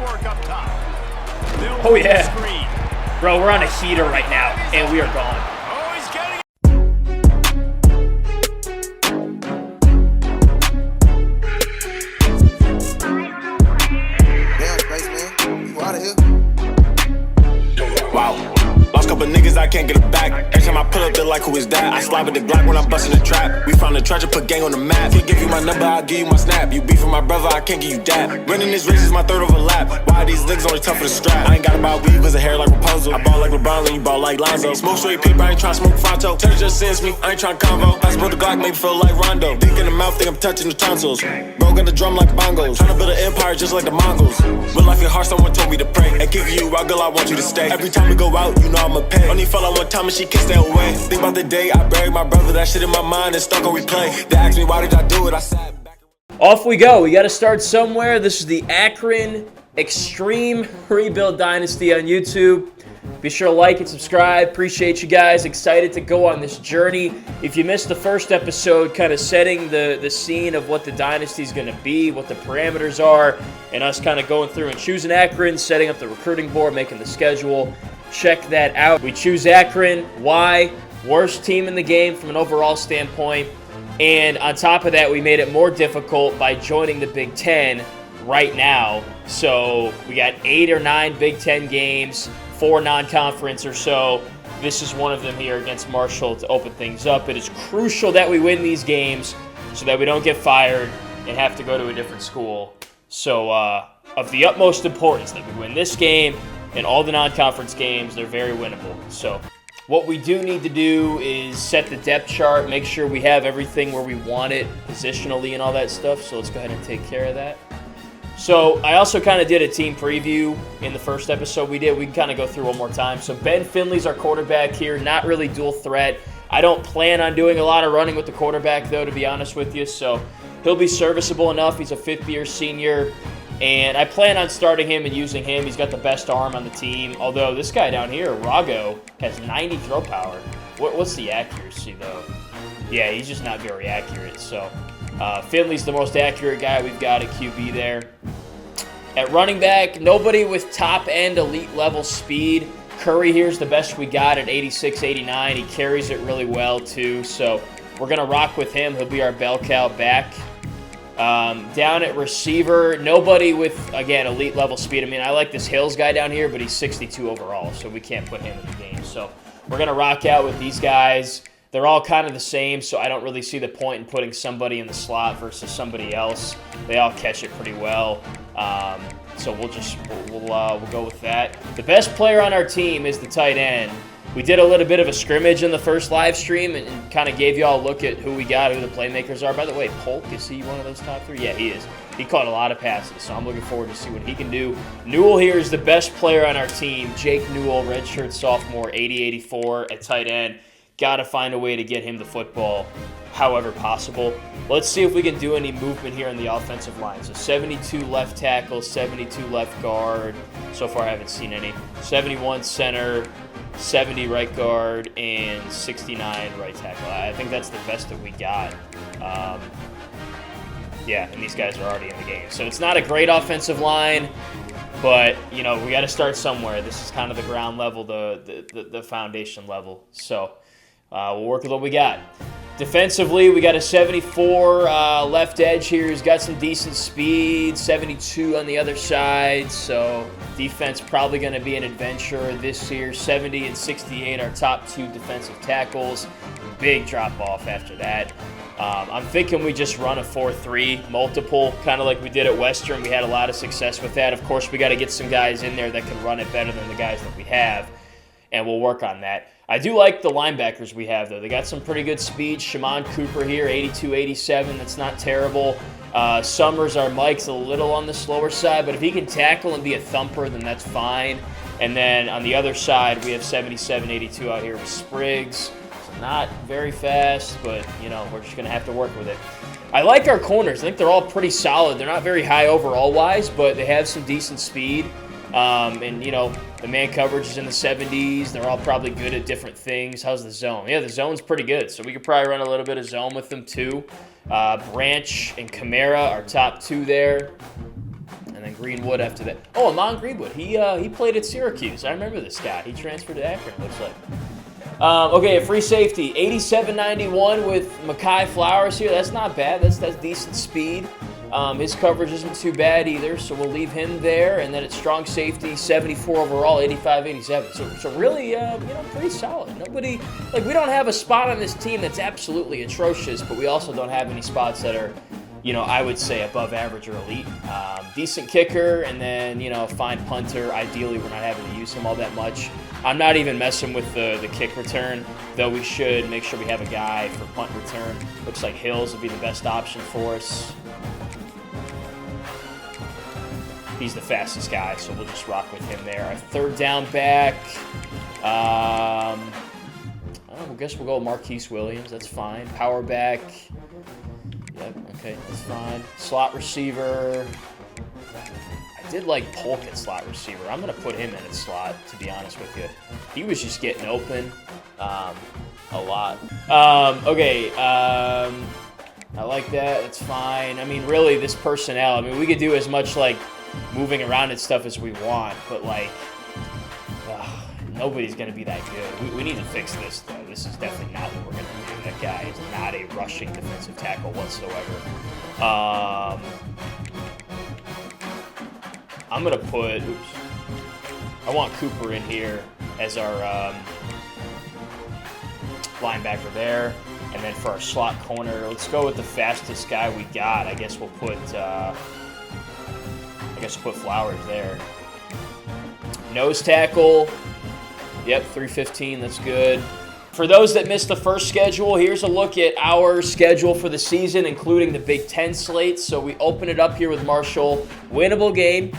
work up top. Oh, yeah. Bro, we're on a heater right now, and we are gone. Oh, he's getting it. Damn, Space Man, you out of here? Wow. Lost couple niggas, I can't get it back. Every time I pull up, they like, who is that? I slide with the Glock when I'm busting the trap. We found the treasure, put gang on the map. Can't give you my number, I'll give you my snap. You beef with my brother, I can't give you that. Running this race is my third overlap. Why these niggas only tough for the strap? I ain't got about weed, cause the hair like Rapunzel. I ball like LeBron, and you ball like Lonzo. Smoke straight people, I ain't tryna smoke Fronto. Terry just sends me, I ain't tryna convo. I support the Glock, make me feel like Rondo. Dick in the mouth, think I'm touching the tonsils. Bro got the drum like bongos. Tryna build an empire just like the Mongols. Real life get hard, someone told me to pray. And kick you out, girl, I want you to stay. Every time we go out, you know I'ma pay. Only fell out one time and she kissed that away. Think about the day I buried my brother, that shit in my mind is stuck on replay. They asked me why did I do it, I sat back. Off we go. We got to start somewhere. This is the Akron Extreme Rebuild Dynasty on YouTube. Be sure to like and subscribe. Appreciate you guys. Excited to go on this journey. If you missed the first episode, kind of setting the scene of what the Dynasty is going to be, what the parameters are, and us kind of going through and choosing Akron, setting up the recruiting board, making the schedule. Check that out. We choose Akron. Why? Worst team in the game from an overall standpoint. And on top of that, we made it more difficult by joining the Big Ten right now. So we got 8 or 9 Big Ten games, 4 non-conference or so. This is one of them here against Marshall to open things up. It is crucial that we win these games so that we don't get fired and have to go to a different school. So of the utmost importance that we win this game and all the non-conference games. They're very winnable. So what we do need to do is set the depth chart, make sure we have everything where we want it positionally and all that stuff. So let's go ahead and take care of that. So I also kind of did a team preview in the first episode we did. We can kind of go through one more time. So Ben Finley's our quarterback here, not really dual threat. I don't plan on doing a lot of running with the quarterback, though, to be honest with you. So he'll be serviceable enough. He's a fifth-year senior. And I plan on starting him and using him. He's got the best arm on the team. Although this guy down here, Rago, has 90 throw power. What's the accuracy, though? Yeah, he's just not very accurate. So Finley's the most accurate guy we've got at QB there. At running back, nobody with top-end elite-level speed. Curry here's the best we got at 86, 89. He carries it really well, too. So we're going to rock with him. He'll be our bell cow back. Down at receiver, nobody with, again, elite level speed. I mean, I like this Hills guy down here, but he's 62 overall, so we can't put him in the game. So we're going to rock out with these guys. They're all kind of the same, so I don't really see the point in putting somebody in the slot versus somebody else. They all catch it pretty well. So we'll go with that. The best player on our team is the tight end. We did a little bit of a scrimmage in the first live stream and kind of gave you all a look at who we got, who the playmakers are. By the way, Polk, is he one of those top 3? Yeah, he is. He caught a lot of passes, so I'm looking forward to see what he can do. Newell here is the best player on our team. Jake Newell, redshirt sophomore, 80-84 at tight end. Got to find a way to get him the football however possible. Let's see if we can do any movement here on the offensive line. So 72 left tackle, 72 left guard. So far I haven't seen any. 71 center, 70 right guard, and 69 right tackle. I think that's the best that we got. Yeah, and these guys are already in the game. So it's not a great offensive line, but, you know, we got to start somewhere. This is kind of the ground level, the foundation level. So we'll work with what we got. Defensively, we got a 74 left edge here who's got some decent speed, 72 on the other side. So defense probably going to be an adventure this year. 70 and 68 are top 2 defensive tackles. Big drop off after that. I'm thinking we just run a 4-3 multiple, kind of like we did at Western. We had a lot of success with that. Of course, we got to get some guys in there that can run it better than the guys that we have, and we'll work on that. I do like the linebackers we have, though. They got some pretty good speed. Shimon Cooper here, 82-87. That's not terrible. Summers, our Mike's a little on the slower side, but if he can tackle and be a thumper, then that's fine. And then on the other side, we have 77-82 out here with Spriggs. Not very fast, but, you know, we're just going to have to work with it. I like our corners. I think they're all pretty solid. They're not very high overall-wise, but they have some decent speed. And, you know, the man coverage is in the 70s. They're all probably good at different things. How's the zone? Yeah, the zone's pretty good, so we could probably run a little bit of zone with them, too. Branch and Kamara are top 2 there. And then Greenwood after that. Oh, Amon Greenwood. He played at Syracuse. I remember this guy. He transferred to Akron, looks like. Okay, a free safety. 87.91 with Mekhi Flowers here. That's not bad. That's decent speed. His coverage isn't too bad either, so we'll leave him there. And then at strong safety, 74 overall, 85-87. So really, pretty solid. Nobody, like, we don't have a spot on this team that's absolutely atrocious, but we also don't have any spots that are, I would say above average or elite. Decent kicker, and then, fine punter. Ideally, we're not having to use him all that much. I'm not even messing with the kick return, though we should make sure we have a guy for punt return. Looks like Hills would be the best option for us. He's the fastest guy, so we'll just rock with him there. Our third down back, I guess we'll go Marquise Williams. That's fine. Power back, yep, okay, that's fine. Slot receiver, I did like Polk at slot receiver. I'm going to put him in at slot, to be honest with you. He was just getting open a lot. I like that. That's fine. I mean, really, this personnel, I mean, we could do as much, like, moving around and stuff as we want, but, like, nobody's going to be that good. We need to fix this, though. This is definitely not what we're going to do. That guy is not a rushing defensive tackle whatsoever. I'm going to put, I want Cooper in here as our linebacker there. And then for our slot corner, let's go with the fastest guy we got. I guess we'll put Flowers there. Nose tackle, yep, 315, that's good. For those that missed the first schedule, here's a look at our schedule for the season, including the Big Ten slate. So we open it up here with Marshall. Winnable game.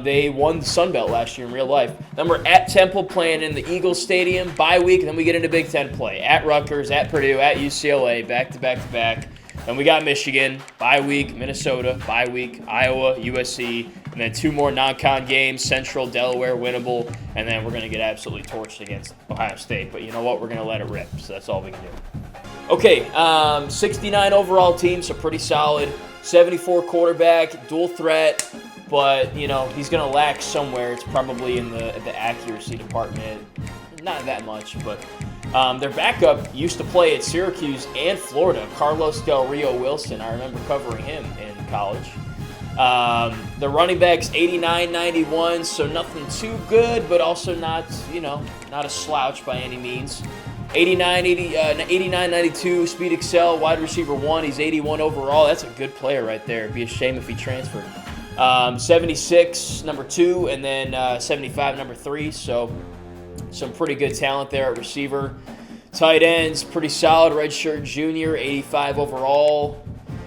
They won the Sun Belt last year in real life. Then we're at Temple playing in the Eagles Stadium, bye week, and then we get into Big Ten play. At Rutgers, at Purdue, at UCLA, back-to-back-to-back. Then we got Michigan, bye week, Minnesota, bye week, Iowa, USC, and then 2 more non-con games, Central, Delaware, winnable, and then we're going to get absolutely torched against Ohio State. But you know what? We're going to let it rip, so that's all we can do. Okay, 69 overall team, so pretty solid. 74 quarterback, dual threat. But, he's going to lack somewhere. It's probably in the accuracy department. Not that much, but their backup used to play at Syracuse and Florida. Carlos Del Rio Wilson. I remember covering him in college. The running back's 89-91, so nothing too good, but also not, not a slouch by any means. 89-92, Speed Excel, wide receiver 1. He's 81 overall. That's a good player right there. It'd be a shame if he transferred. 76, number 2, and then 75, number 3. So some pretty good talent there at receiver. Tight ends, pretty solid. Redshirt junior, 85 overall.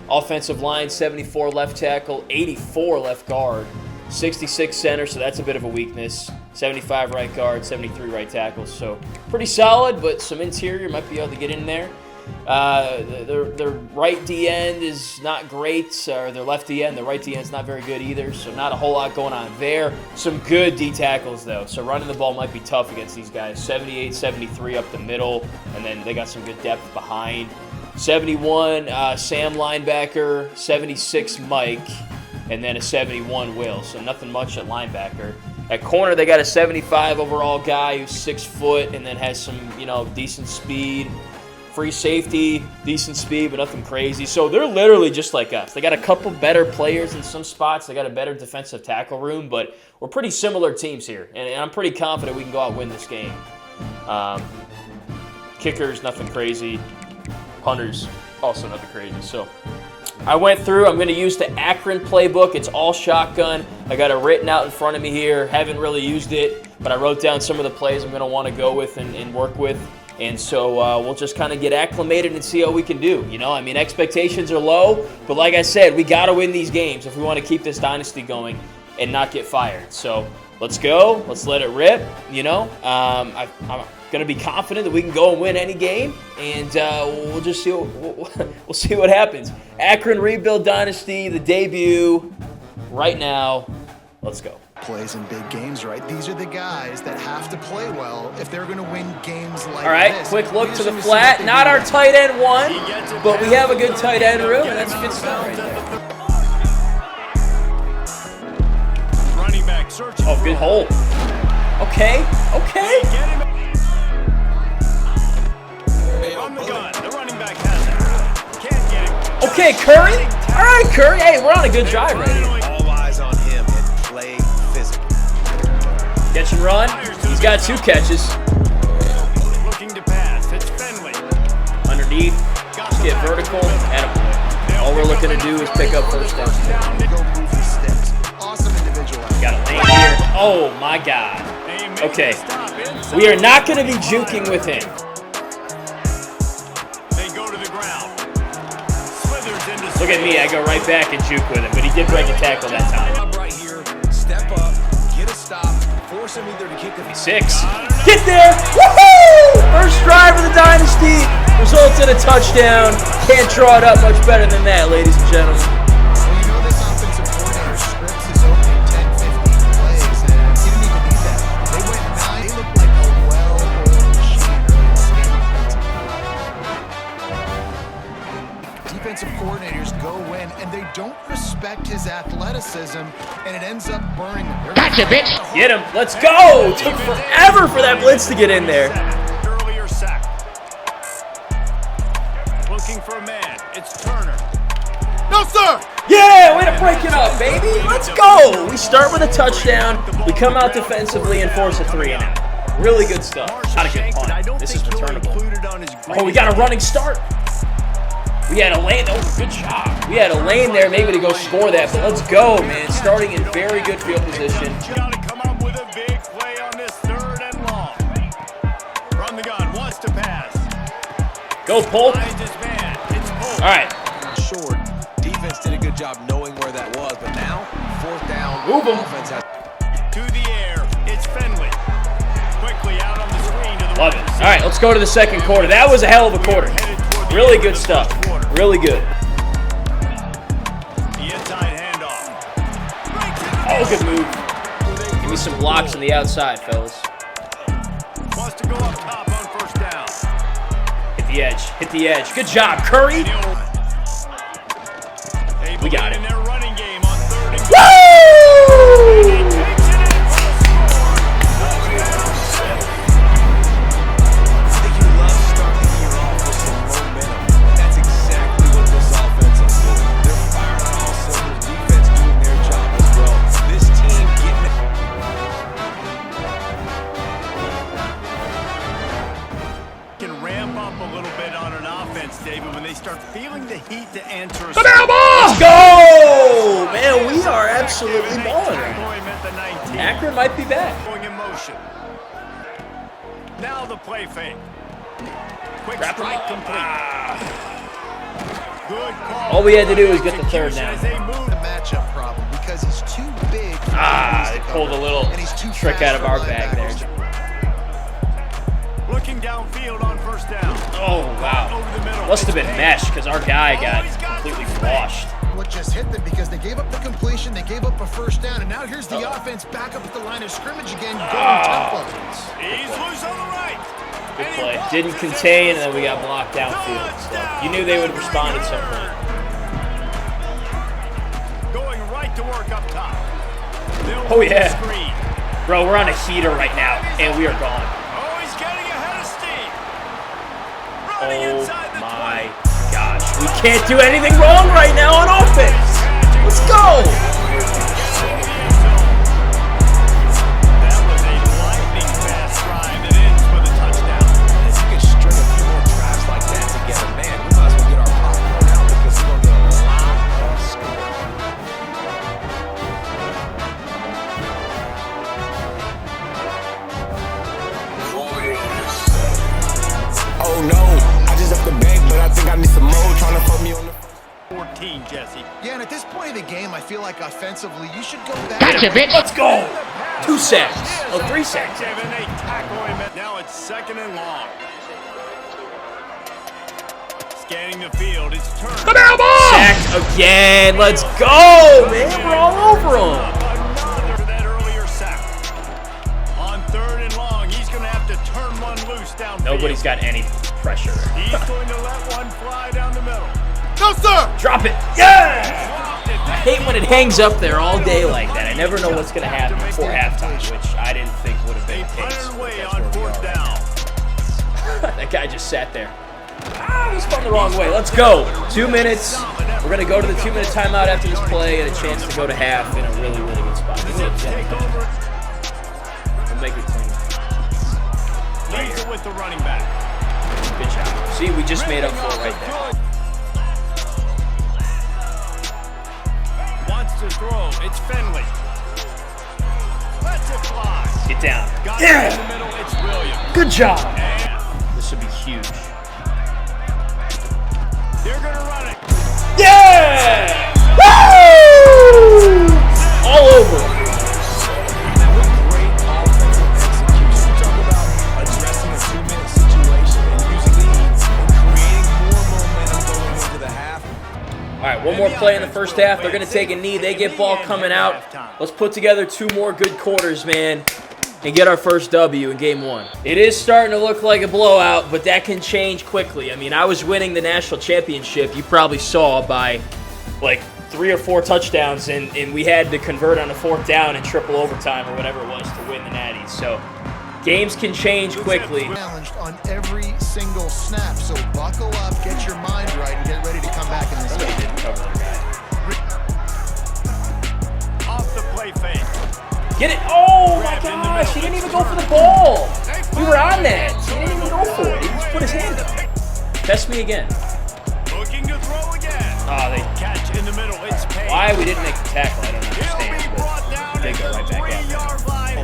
Offensive line, 74 left tackle, 84 left guard, 66 center, so that's a bit of a weakness. 75 right guard, 73 right tackle. So pretty solid, but some interior might be able to get in there. Their right D end is not great, or their left D end, the right D end is not very good either, so not a whole lot going on there. Some good D tackles though, so running the ball might be tough against these guys. 78, 73 up the middle, and then they got some good depth behind. 71 Sam linebacker, 76 Mike, and then a 71 Will, so nothing much at linebacker. At corner, they got a 75 overall guy who's 6 foot and then has some, decent speed. Free safety, decent speed, but nothing crazy. So they're literally just like us. They got a couple better players in some spots. They got a better defensive tackle room, but we're pretty similar teams here. And I'm pretty confident we can go out and win this game. Kickers, nothing crazy. Punters, also nothing crazy. So I went through. I'm going to use the Akron playbook. It's all shotgun. I got it written out in front of me here. Haven't really used it, but I wrote down some of the plays I'm going to want to go with and work with. And so we'll just kind of get acclimated and see how we can do. Expectations are low, but like I said, we got to win these games if we want to keep this dynasty going and not get fired. So let's go. Let's let it rip. I'm going to be confident that we can go and win any game, and we'll just see. We'll see what happens. Akron Rebuild Dynasty, the debut right now. Let's go. Plays in big games, right? These are the guys that have to play well if they're going to win games like this. All right, quick look to the flat. Not our tight end one, but we have a good tight end room, and that's a good stuff right there. Oh, good hole. Okay, okay. Okay, Curry. All right, Curry. Hey, we're on a good drive right here. All eyes on him and play physical. Catch and run. He's got 2 catches. Looking to pass. It's Finley. Underneath. Just get vertical. Attaboy. All we're looking to do is pick up first down. Go move his steps. Awesome individual. Got a lane here. Oh, my God. Okay. We are not going to be juking with him. They go to the ground. Slithers into Look at me. I go right back and juke with him, but he did break a tackle that time. Right here, step up, get a stop, force him either to kick the 6. Get there! Woohoo! First drive of the Dynasty results in a touchdown. Can't draw it up much better than that, ladies and gentlemen. Well, you know this offensive coordinator scripts his opening 10, 15 plays, and he didn't even need that. They went 9. They looked like a well-oiled machine early in this game offensively. Defensive coordinators go in, and they don't respect his athleticism, and it ends up burning them. Gotcha, bitch. Get him. Let's go. Took forever for that blitz to get in there. Earlier sack. Looking for a man. It's Turner. No, sir! Yeah, way to break it up, baby. Let's go. We start with a touchdown. We come out defensively and force a 3 and out. Really good stuff. Not a good punt. This is returnable. Oh, we got a running start. We had a lane. Oh, good job. We had a lane there maybe to go score that, but let's go, man. Starting in very good field position. Got to come up with a big play on this 3rd and long. From the gun, wants to pass. Go, Polk. Finds his man. It's Polk. All right. short. Defense did a good job knowing where that was, but now 4th down. Move 'em. Offense has To the air. It's Finley. Quickly out on the screen to the Love it. All right, let's go to the second quarter. That was a hell of a quarter. Really good stuff. Really good. The inside handoff. Oh, good move. Give me some blocks on the outside, fellas. Wants to go up top on 1st down. Hit the edge. Hit the edge. Good job, Curry. We got it. In their running game on 3rd and Woo! feeling the heat to answer. Let's go! Man, we are absolutely balling right now. Akron might be back. Going in motion. Now the play fake. Quick Wrap strike complete. Good call. All we had to do was get the 3rd down. The matchup problem because he's too big. They pulled a little trick out of our bag there. Looking downfield on 1st down. Oh, wow. Must have been mesh because our guy got completely washed. What just hit them because they gave up the completion, they gave up a 1st down, and now here's the offense back up at the line of scrimmage again, going tempo. He's loose on the right. Good play. Didn't contain, and then we got blocked downfield. So you knew they would respond at some point. Going right to work up top. Oh, yeah. Bro, we're on a heater right now, and we are gone. Oh, he's getting ahead of steam. Oh my gosh. We can't do anything wrong right now on offense. Let's go. That was a lightning fast drive that ends with a touchdown. If you can string a few more drives like that together, man, we might as well get our popcorn out because we're going to get a lot of scoring. Oh no, I just left the bank, but I think I need some more. Trying to put me on the 14, Jesse. Yeah, and at this point of the game, I feel like offensively, you should go back. Gotcha, bitch. Let's go. 2 sacks. Oh, 3 sacks. And they tackle him. Now it's 2nd and long. Scanning the field, it's Turner. Sacked again. Let's go, man. We're all over him. Another that earlier sack. On 3rd and long, he's going to have to turn one loose downfield. Nobody's got any pressure. He's going to let one fly down the middle. No, sir! Drop it. Yeah! I hate when it hangs up there all day like that. I never know what's going to happen before halftime, which I didn't think would have They been the case. punted away That's on where we fourth are. down. That guy just sat there. Ah, he spun the wrong way. Let's go. 2 minutes. We're going to go to the 2-minute timeout after this play and a chance to go to half in a really, really good spot. Take over. We'll make it clean. Leads it with the running back. Good job. See, we just made up for it right there. Wants to throw. It's Finley. Lets it fly. Get down. Got it in the middle. It's Williams. Good job. And This would be huge. they're going to run it. Yeah! Woo! All over. Great offensive execution. Talk about addressing a 2-minute situation and using leads and creating more momentum going into the half. All right, one more play in the first half. They're going to take a knee. They get ball coming out. Let's put together 2 more good quarters, man, and get our first W in game 1. It is starting to look like a blowout, but that can change quickly. I mean, I was winning the national championship, you probably saw, by like 3 or 4 touchdowns, and we had to convert on a 4th down and triple overtime or whatever it was to win the Natties. So games can change quickly. Challenged on every single snap, so buckle up, get your mind right, and get ready to come back in this Somebody game. didn't cover their guy. Off the play fake. Get it. Oh my gosh, he didn't even go for the ball. We were on that. He didn't even go for it. He just put his hand up. Test me again. Looking to throw again. Oh, they. Catch in the middle. It's Payne. Why we didn't make the tackle, I don't He'll be understand. brought down But they at go the right back 3-yard line.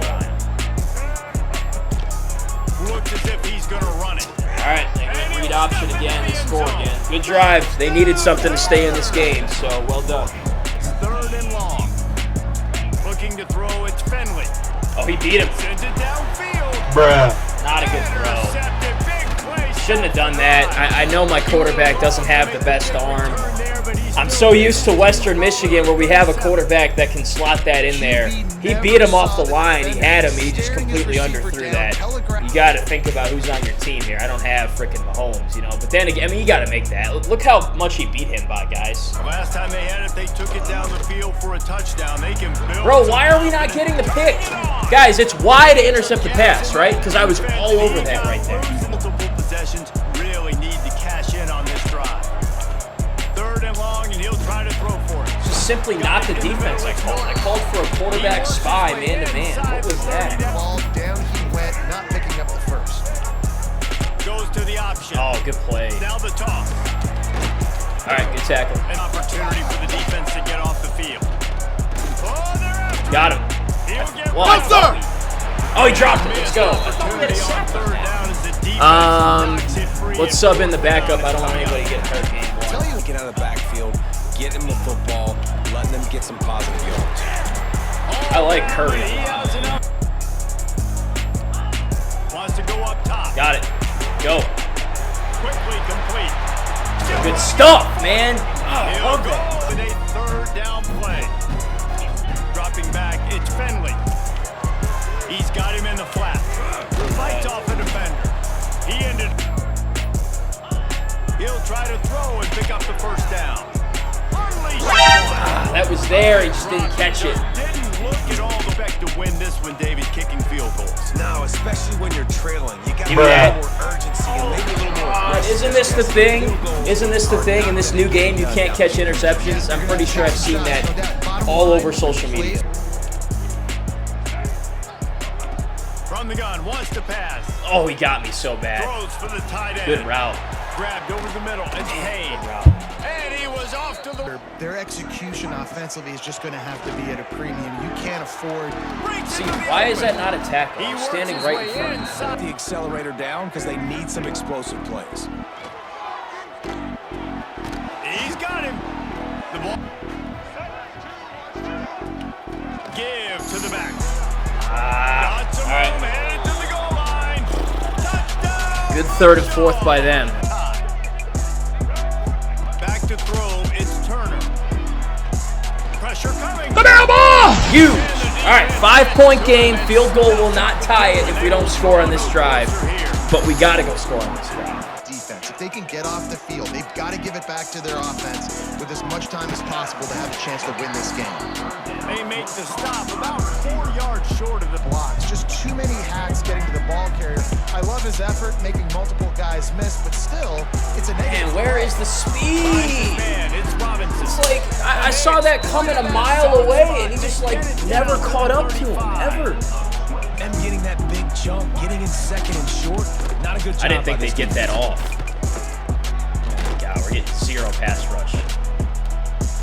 Looks as if he's going to run it. All right, they went read option again. They score again. Good drive. They needed something to stay in this game, so well done. 3rd and long. Looking to throw. It's Finley. Oh, he beat him. Sends it downfield. Not a good throw. Intercepted. Big play. Shouldn't have done that. I know my quarterback doesn't have the best arm. Turn there, but he's I'm still so used to Western Michigan where we have a quarterback that can slot that in there. He beat him off the line. He had him. He just completely underthrew that. You got to think about who's on your team here. I don't have freaking Mahomes, you know. But then again, I mean, you got to make that. Look how much he beat him by, guys. Last time they had it, they took it down the field for a touchdown. They can build. Bro, why are we not getting the pick? Guys, it's why to intercept the pass, right? Because I was all over that right there. Multiple possessions really need to cash in on this drive. 3rd and long, and he'll try to throw for it. Just simply not the defense I called. I called for a quarterback spy, man-to-man. What was that? Ball down he went, not picking up the first. Goes to the option. Oh, good play. Now the toss. All right, good tackle. An opportunity for the defense to get off the field. Oh, they're after Got him. He'll get Well, oh, he dropped it. Let's go. I thought we had a sack on 3rd that. down as the defense knocks it free. Let's sub in the backup. I don't want anybody getting hurt game 1. Get out of the backfield, get him the football, letting them get some positive yards. I like Curry. He has it up. Wants to go up top. Got it. Go. Quickly complete. Good stuff, man. He'll go with a 3rd down play. Dropping back, it's Finley. He's got him in the flat. Fights off the defender. He ended. He'll try to throw and pick up the 1st down. That was there. He just didn't catch it. Didn't look at all the back to win this one, David, kicking field goals. No, especially when you're trailing. You got to Give me that. more urgency and maybe a little more. Isn't this the thing? Isn't this the thing in this new game? You can't catch interceptions. I'm pretty sure I've seen that all over social media. From the gun, wants to pass. Oh, he got me so bad. Throws for the tight end. Good route. Grabbed over the middle. It's Payne. Good route. And he was off to the... Their execution offensively is just going to have to be at a premium. You can't afford. See, why is that not a tackle? He I'm works standing his right way in front. inside. The accelerator down because they need some explosive plays. He's got him. The ball. Give to the back. Got some all right. room, headed to the goal line. Touchdown. Good 3rd and 4th by them. Back to throw. It's Turner. Pressure coming. The barrel ball! Huge. All right, 5-point game. Field goal will not tie it if we don't score on this drive. But we got to go score on this drive. Defense. they can get off the field, they've got to give it back to their offense with as much time as possible to have a chance to win this game. They make the stop about 4 yards short of the Blocks, just too many hacks getting to the ball carrier. I love his effort, making multiple guys miss, but still, it's a negative. Man, where is the speed? man. It's Robinson. It's like, I saw that coming a mile away, and he just, like, never caught up to him, ever. Them getting that big jump, getting in second and short. Not a good job. I didn't think by they'd this get that off. Oh my God, we're getting 0 pass rush.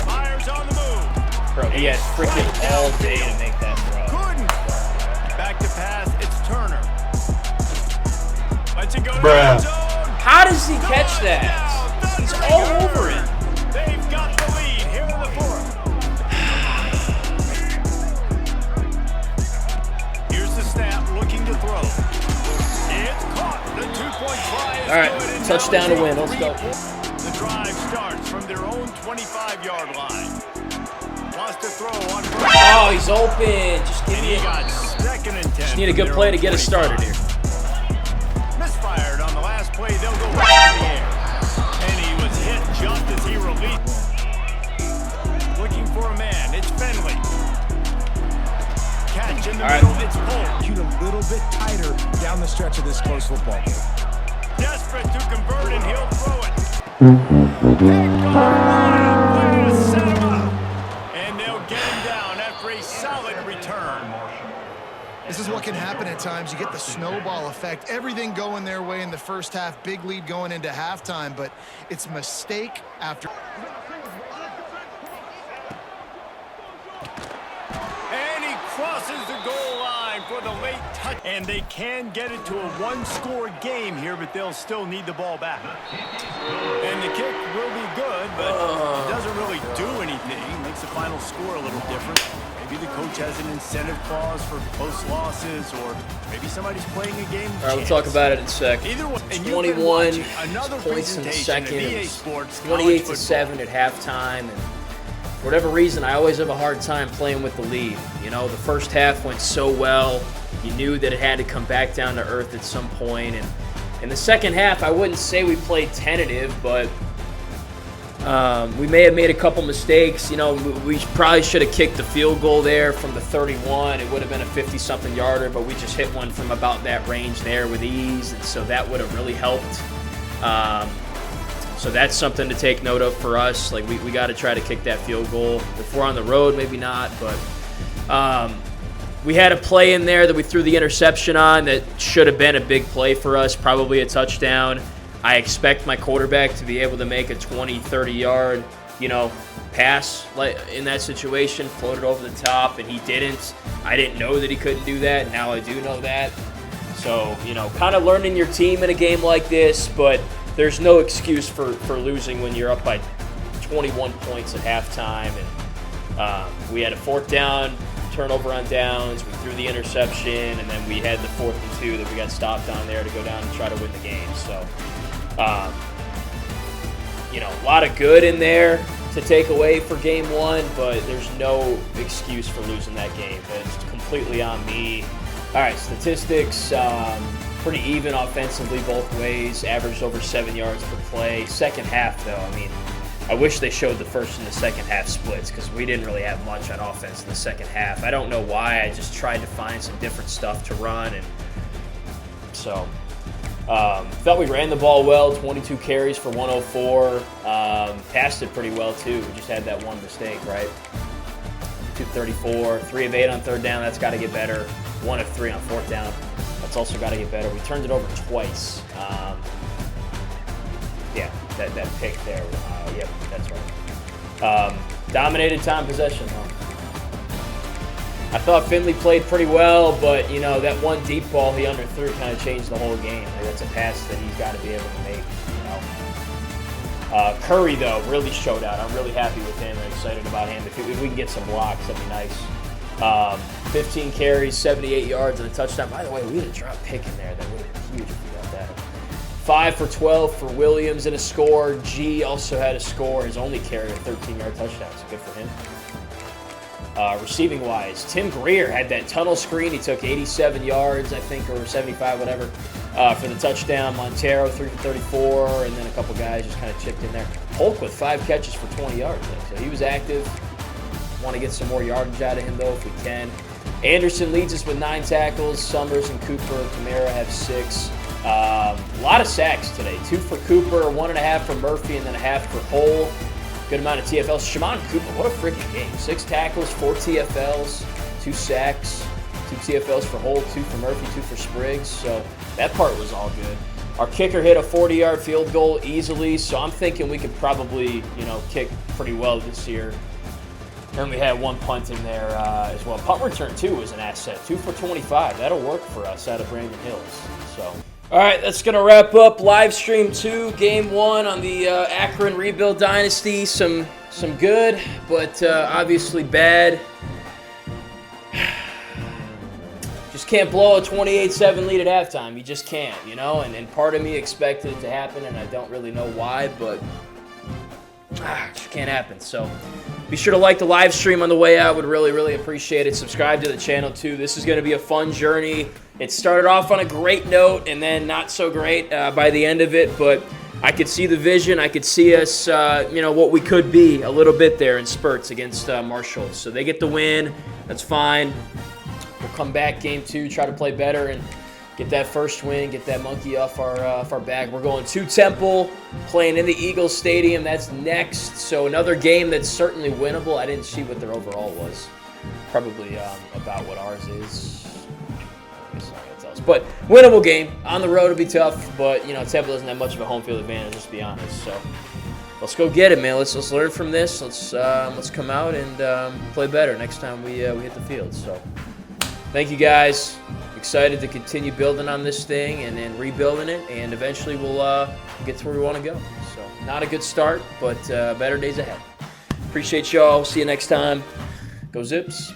Myers on the move. Bro, he had freaking all day to make that throw. Couldn't. Back to pass. It's Turner. Let's it go to Bruh. the end zone. How does he catch that? He's all over it. They've got the lead here in the fourth. Here's the snap, looking to throw. It's caught. The 2-point try is All right, good, and touchdown now to win. it's Let's go. The drive starts from their own 25-yard line. Wants to throw on first. Oh, he's open. Just give And me he got second and 10. Just need a from good their play own to get us 25. started here. Misfired on the last play. They'll go back in the air. And he was hit just as he released. Looking for a man. It's Finley. Catch in the All right. middle. It's Cole. Shoot a little bit tighter down the stretch of this close football game. Desperate to convert, and he'll throw it. They've got a way to set him up. And they'll get him down after a solid return. This is what can happen at times. You get the snowball effect. Everything going their way in the first half. Big lead going into halftime, but it's mistake after. And he crosses the goal line for the late touch. And they can get it to a one-score game here, but they'll still need the ball back. And the kick will be good, but it doesn't really do anything. It makes the final score a little different. Maybe the coach has an incentive clause for close losses, or maybe somebody's playing a game. All right, we'll talk about it in a sec. Either way, and you've 21 been watching another points in the presentation second. of It EA was Sports 28 to college 7 at halftime, and for whatever reason, I always have a hard time playing with the lead. You know, the first half went so well. You knew that it had to come back down to earth at some point, and in the second half, I wouldn't say we played tentative, but we may have made a couple mistakes. You know, we probably should have kicked the field goal there from the 31. It would have been a 50-something yarder, but we just hit one from about that range there with ease, and so that would have really helped. So that's something to take note of for us. Like, we got to try to kick that field goal. If we're on the road, maybe not, but we had a play in there that we threw the interception on that should have been a big play for us, probably a touchdown. I expect my quarterback to be able to make a 20, 30-yard, pass in that situation, float it over the top, and he didn't. I didn't know that he couldn't do that. Now I do know that. So, kind of learning your team in a game like this, but there's no excuse for losing when you're up by 21 points at halftime. And we had a 4th down, turnover on downs. We threw the interception, and then we had the 4th and 2 that we got stopped on there to go down and try to win the game. So, a lot of good in there to take away for game 1, but there's no excuse for losing that game. It's completely on me. All right, statistics, pretty even offensively both ways, averaged over 7 yards per play. Second half, though, I wish they showed the first and the second half splits because we didn't really have much on offense in the second half. I don't know why. I just tried to find some different stuff to run, and so felt we ran the ball well, 22 carries for 104. Passed it pretty well, too. We just had that one mistake, right? 234, 3 of 8 on 3rd down. That's got to get better. 1 of 3 on 4th down. That's also got to get better. We turned it over twice. That pick there. Yep, that's right. Dominated time possession, though. I thought Finley played pretty well, but, that one deep ball he underthrew kind of changed the whole game. Like, that's a pass that he's got to be able to make, Curry, though, really showed out. I'm really happy with him and excited about him. If we can get some blocks, that'd be nice. 15 carries, 78 yards, and a touchdown. By the way, we had a drop pick in there. That would have been huge if we got that. 5 for 12 for Williams and a score. G also had a score. His only carry, a 13-yard touchdown. So good for him. Receiving-wise, Tim Greer had that tunnel screen. He took 87 yards, I think, or 75, whatever. for the touchdown. Montero 3 for 34, and then a couple guys just kind of chipped in there. Polk with 5 catches for 20 yards. So he was active. Want to get some more yardage out of him, though, if we can. Anderson leads us with 9 tackles. Summers and Cooper and Kamara have 6. A lot of sacks today. 2 for Cooper, 1.5 for Murphy, and then a half for Hole. Good amount of TFLs. Shimon Cooper, what a freaking game. 6 tackles, 4 TFLs, 2 sacks, 2 TFLs for Hole, 2 for Murphy, 2 for Spriggs. So that part was all good. Our kicker hit a 40-yard field goal easily, so I'm thinking we could probably, kick pretty well this year. And we had 1 punt in there as well. Punt return, too, was an asset. 2 for 25. That'll work for us out of Brandon Hills. So, all right, that's going to wrap up live stream 2, game 1 on the Akron Rebuild Dynasty. Some good, but obviously bad. Just can't blow a 28-7 lead at halftime. You just can't, And part of me expected it to happen, and I don't really know why, but it just can't happen. So be sure to like the live stream on the way out. Would really, really appreciate it. Subscribe to the channel, too. This is going to be a fun journey. It started off on a great note and then not so great by the end of it, but I could see the vision. I could see us, what we could be a little bit there in spurts against Marshall. So they get the win. That's fine. We'll come back game 2, try to play better and get that first win, get that monkey off our back. We're going to Temple, playing in the Eagles Stadium. That's next. So another game that's certainly winnable. I didn't see what their overall was. Probably about what ours is. I guess I'm not gonna tell us. But winnable game. On the road, it'll be tough. But Temple doesn't have much of a home field advantage. Let's be honest. So let's go get it, man. Let's learn from this. Let's come out and play better next time we hit the field. So thank you guys. Excited to continue building on this thing and then rebuilding it, and eventually we'll get to where we want to go. So not a good start, but better days ahead. Appreciate y'all. See you next time. Go Zips.